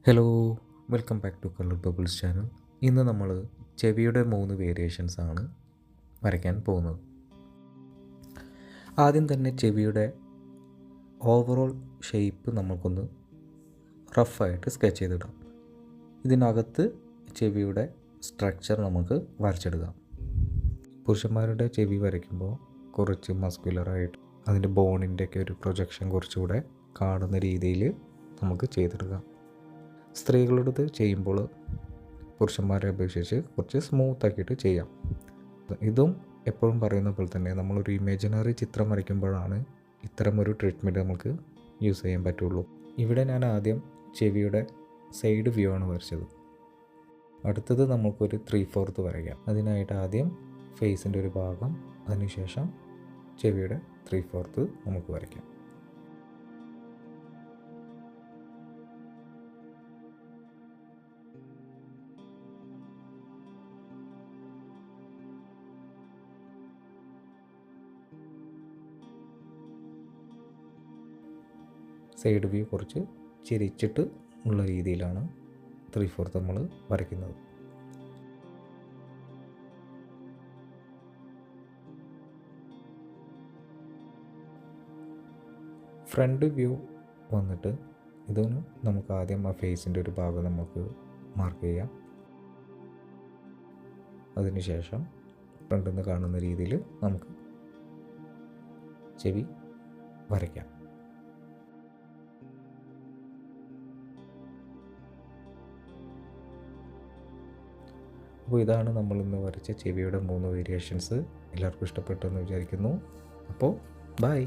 Hello, welcome back to Colour Bubbles channel. ഇന്ന് നമ്മൾ ചെവിയുടെ 3 വേരിയേഷൻസ് ആണ് വരയ്ക്കാൻ പോകുന്നത്. ആദ്യം തന്നെ ചെവിയുടെ ഓവറോൾ ഷേപ്പ് നമുക്കൊന്ന് റഫായിട്ട് സ്കെച്ച് ചെയ്തിടാം. ഇതിനകത്ത് ചെവിയുടെ സ്ട്രക്ചർ നമുക്ക് വരച്ചെടുക്കാം. പുരുഷന്മാരുടെ ചെവി വരയ്ക്കുമ്പോൾ കുറച്ച് മസ്കുലറായിട്ട് അതിൻ്റെ ബോണിൻ്റെയൊക്കെ ഒരു പ്രൊജക്ഷൻ കുറച്ചുകൂടെ കാണുന്ന രീതിയിൽ നമുക്ക് ചെയ്തെടുക്കാം. സ്ത്രീകളുടേത് ചെയ്യുമ്പോൾ പുരുഷന്മാരെ അപേക്ഷിച്ച് കുറച്ച് സ്മൂത്താക്കിയിട്ട് ചെയ്യാം. ഇതും എപ്പോഴും പറയുന്ന പോലെ തന്നെ നമ്മളൊരു ഇമേജിനറി ചിത്രം വരയ്ക്കുമ്പോഴാണ് ഇത്തരമൊരു ട്രീറ്റ്മെൻറ്റ് നമുക്ക് യൂസ് ചെയ്യാൻ പറ്റുള്ളൂ. ഇവിടെ ഞാൻ ആദ്യം ചെവിയുടെ സൈഡ് വ്യൂ ആണ് വരച്ചത്. അടുത്തത് നമുക്കൊരു 3/4 വരയ്ക്കാം. അതിനായിട്ട് ആദ്യം ഫേസിൻ്റെ ഒരു ഭാഗം, അതിനുശേഷം ചെവിയുടെ 3/4 നമുക്ക് വരയ്ക്കാം. സൈഡ് വ്യൂ കുറച്ച് ചിരിച്ചിട്ട് ഉള്ള രീതിയിലാണ് 3/4 നമ്മൾ വരയ്ക്കുന്നത്. ഫ്രണ്ട് വ്യൂ വന്നിട്ട് ഇതിന് നമുക്ക് ആദ്യം ആ ഫേസിൻ്റെ ഒരു ഭാഗം നമുക്ക് മാർക്ക് ചെയ്യാം. അതിനുശേഷം ഫ്രണ്ടിൽ നിന്ന് കാണുന്ന രീതിയിൽ നമുക്ക് ചെവി വരയ്ക്കാം. അപ്പോൾ ഇതാണ് നമ്മളിന്ന് വരച്ച ചെവിയുടെ 3 വേരിയേഷൻസ്. എല്ലാവർക്കും ഇഷ്ടപ്പെട്ടു എന്ന് വിചാരിക്കുന്നു. അപ്പോൾ ബൈ.